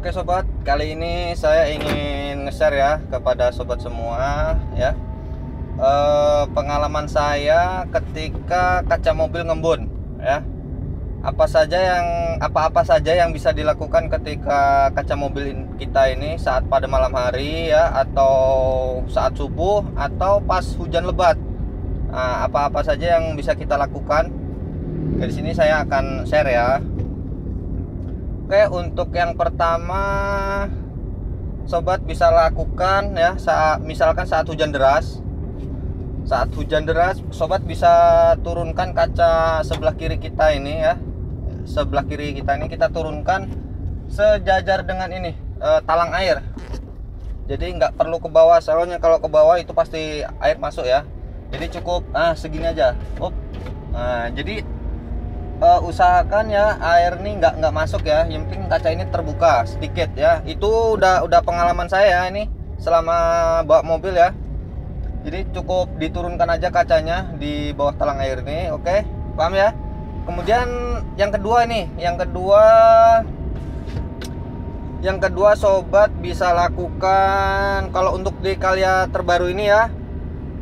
Oke sobat, kali ini saya ingin nge-share ya kepada sobat semua ya, pengalaman saya ketika kaca mobil ngembun ya. Apa-apa saja yang bisa dilakukan ketika kaca mobil kita ini saat pada malam hari ya, atau saat subuh, atau pas hujan lebat. Nah, apa-apa saja yang bisa kita lakukan. Di sini saya akan share ya. Oke, untuk yang pertama sobat bisa lakukan ya, misalkan saat hujan deras. Saat hujan deras, sobat bisa turunkan kaca sebelah kiri kita ini ya. Sebelah kiri kita ini kita turunkan sejajar dengan ini, talang air. Jadi nggak perlu ke bawah, soalnya kalau ke bawah itu pasti air masuk ya. Jadi cukup segini aja. Jadi usahakan ya air nih nggak masuk ya. Yang penting kaca ini terbuka sedikit ya. Itu udah pengalaman saya ya, ini selama bawa mobil ya. Jadi cukup diturunkan aja kacanya di bawah talang air ini. Oke, paham ya? Kemudian yang kedua nih, yang kedua sobat bisa lakukan, kalau untuk di Calya terbaru ini ya,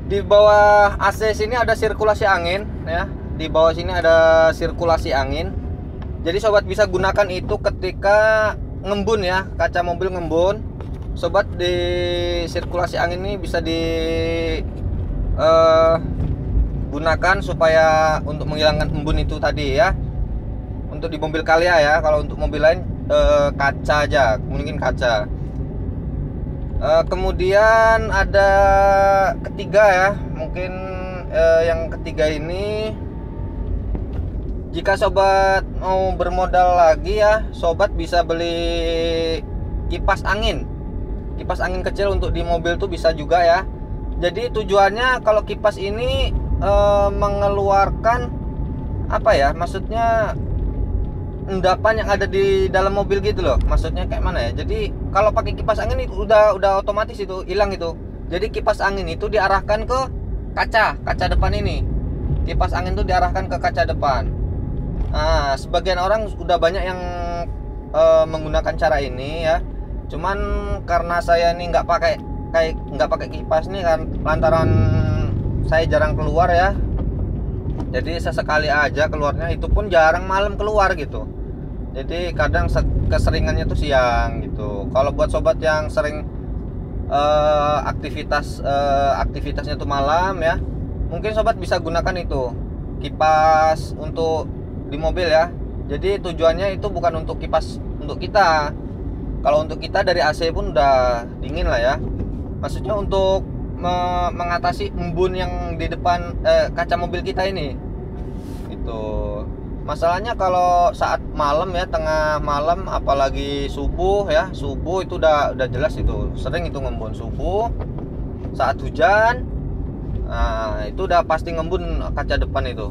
di bawah AC sini ada sirkulasi angin ya. Di bawah sini ada sirkulasi angin. Jadi sobat bisa gunakan itu ketika ngembun ya, kaca mobil ngembun. Sobat, di sirkulasi angin ini bisa gunakan supaya untuk menghilangkan embun itu tadi ya. Untuk di mobil Calya ya, kalau untuk mobil lain kaca aja, mungkin kaca. Kemudian ada ketiga ya, mungkin yang ketiga ini, jika sobat mau bermodal lagi ya, sobat bisa beli kipas angin kecil untuk di mobil tuh bisa juga ya. Jadi tujuannya kalau kipas ini mengeluarkan apa ya, maksudnya endapan yang ada di dalam mobil gitu loh. Maksudnya kayak mana ya? Jadi kalau pakai kipas angin itu udah otomatis itu hilang itu. Jadi kipas angin itu diarahkan ke kaca depan ini. Kipas angin itu diarahkan ke kaca depan. Nah, sebagian orang udah banyak yang menggunakan cara ini ya. Cuman karena saya ini nggak pakai kipas nih kan, lantaran saya jarang keluar ya. Jadi sesekali aja keluarnya, itu pun jarang malam keluar gitu. Jadi kadang keseringannya tuh siang gitu. Kalau buat sobat yang sering aktivitasnya tuh malam ya, mungkin sobat bisa gunakan itu kipas untuk di mobil ya. Jadi tujuannya itu bukan untuk kipas untuk kita. Kalau untuk kita dari AC pun udah dingin lah ya. Maksudnya untuk mengatasi embun yang di depan kaca mobil kita ini. Itu masalahnya kalau saat malam ya, tengah malam, apalagi subuh ya. Subuh itu udah jelas itu, sering itu ngembun subuh. Saat hujan, nah itu udah pasti ngembun kaca depan itu.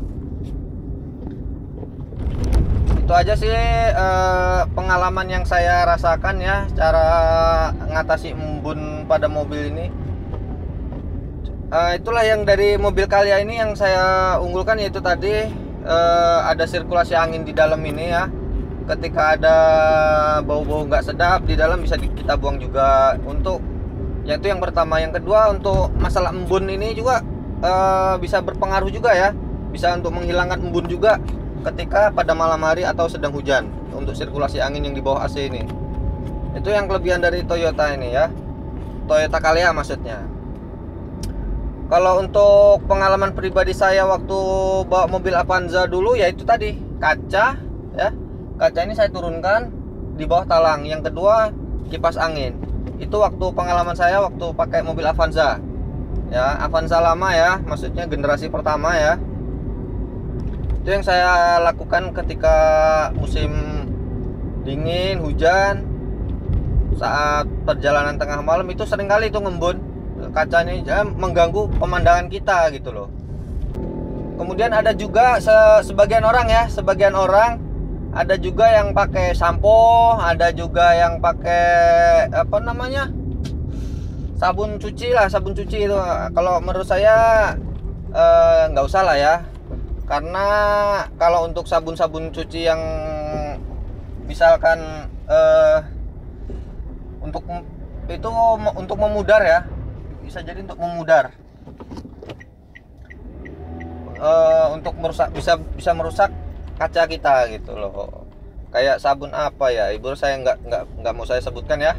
Itu aja sih pengalaman yang saya rasakan ya, cara ngatasi embun pada mobil ini. Itulah yang dari mobil Calya ini yang saya unggulkan, yaitu tadi ada sirkulasi angin di dalam ini ya. Ketika ada bau-bau nggak sedap di dalam bisa kita buang juga. Untuk yang itu yang pertama. Yang kedua, untuk masalah embun ini juga bisa berpengaruh juga ya. Bisa untuk menghilangkan embun juga ketika pada malam hari atau sedang hujan, untuk sirkulasi angin yang di bawah AC ini. Itu yang kelebihan dari Toyota ini ya, Toyota Calya maksudnya. Kalau untuk pengalaman pribadi saya waktu bawa mobil Avanza dulu, ya itu tadi kaca ya. Kaca ini saya turunkan di bawah talang. Yang kedua, kipas angin. Itu waktu pengalaman saya waktu pakai mobil Avanza ya, Avanza lama ya, maksudnya generasi pertama ya. Itu yang saya lakukan ketika musim dingin, hujan, saat perjalanan tengah malam itu seringkali itu ngembun kacanya, mengganggu pemandangan kita gitu loh. Kemudian ada juga sebagian orang ada juga yang pakai sampo, ada juga yang pakai apa namanya, sabun cuci itu. Kalau menurut saya nggak usah lah ya. Karena kalau untuk sabun-sabun cuci yang misalkan untuk memudar ya, bisa jadi untuk memudar, untuk merusak, bisa merusak kaca kita gitu loh. Kayak sabun apa ya, ibu saya nggak mau saya sebutkan ya.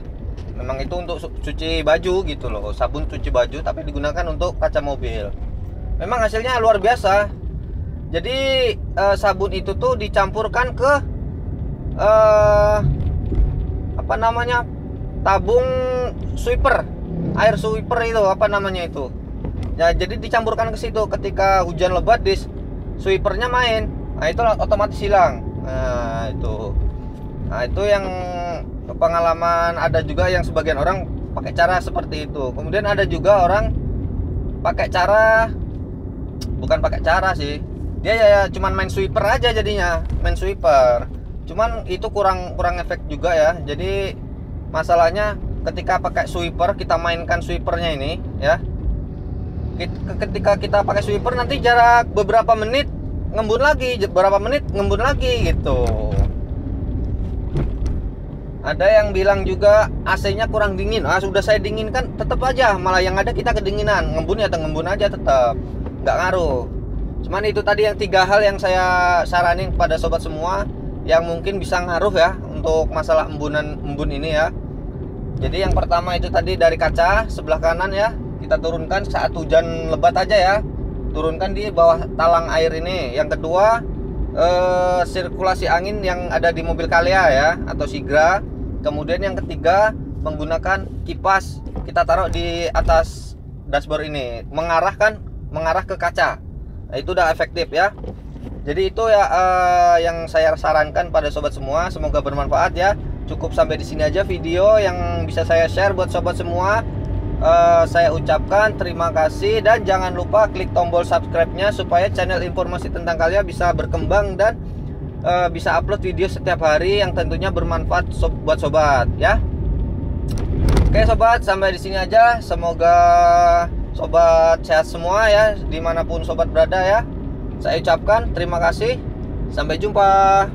Memang itu untuk cuci baju gitu loh, sabun cuci baju tapi digunakan untuk kaca mobil. Memang hasilnya luar biasa. Jadi sabun itu tuh dicampurkan ke apa namanya, tabung sweeper, air sweeper itu apa namanya itu ya. Jadi dicampurkan ke situ, ketika hujan lebat di sweepernya main, nah itu otomatis hilang. Nah itu yang pengalaman. Ada juga yang sebagian orang pakai cara seperti itu. Kemudian ada juga orang pakai cara, bukan pakai cara sih, dia ya cuman main sweeper aja, jadinya main sweeper, cuman itu kurang efek juga ya. Jadi masalahnya ketika pakai sweeper, kita mainkan sweepernya ini ya, ketika kita pakai sweeper nanti jarak beberapa menit ngembun lagi gitu. Ada yang bilang juga AC-nya kurang dingin. Sudah saya dinginkan tetap aja, malah yang ada kita kedinginan. Ngembun ya ngembun aja, tetap nggak ngaruh. Cuman itu tadi yang 3 hal yang saya saranin kepada sobat semua, yang mungkin bisa ngaruh ya untuk masalah embun ini ya. Jadi yang pertama itu tadi dari kaca sebelah kanan ya, kita turunkan saat hujan lebat aja ya, turunkan di bawah talang air ini. Yang kedua, sirkulasi angin yang ada di mobil Calya ya, atau Sigra. Kemudian yang ketiga, menggunakan kipas, kita taruh di atas dashboard ini, mengarah ke kaca. Nah, itu udah efektif ya. Jadi itu ya yang saya sarankan pada sobat semua. Semoga bermanfaat ya. Cukup sampai di sini aja video yang bisa saya share buat sobat semua. Saya ucapkan terima kasih, dan jangan lupa klik tombol subscribe-nya supaya channel informasi tentang Calya bisa berkembang dan bisa upload video setiap hari yang tentunya bermanfaat buat sobat ya. Oke sobat, sampai di sini aja. Semoga sobat sehat semua ya, dimanapun sobat berada ya. Saya ucapkan terima kasih. Sampai jumpa.